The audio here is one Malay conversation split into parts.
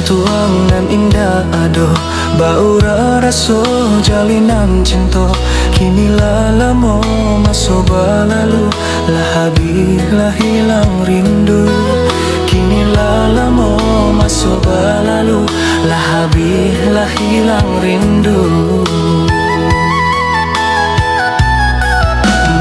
Tuangan indah aduh bau raso jalinan cinta kini lamo maso balalu lah habis lah hilang rindu kini lamo maso balalu lah habis lah hilang rindu.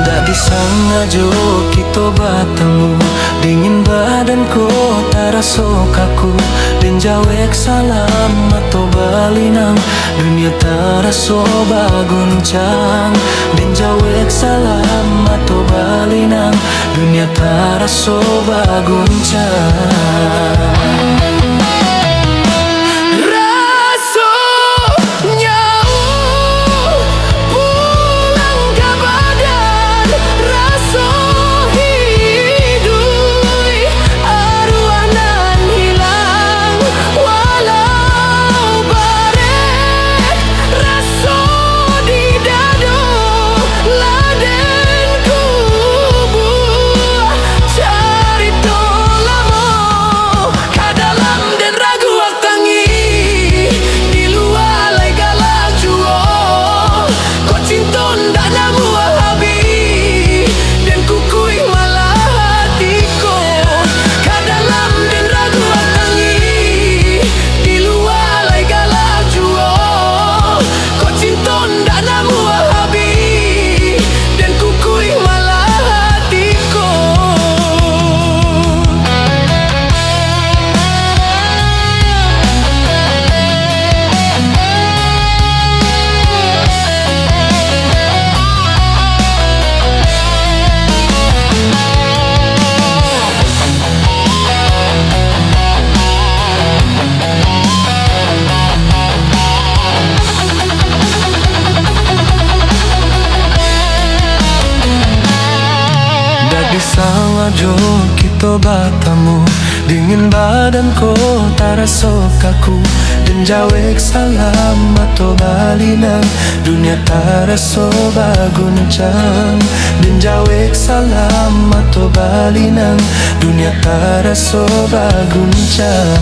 Tak disengaja kita bertemu dingin badanku terasa kaku dan jawek salam atau balinang dunia terasa baguncang dan jawek salam atau balinang dunia terasa baguncang. Disengaja kita bertemu dingin badanku terasa kaku dan jawek salam atau balinang dunia terasa baguncang dan jawek salam atau balinang dunia terasa baguncang.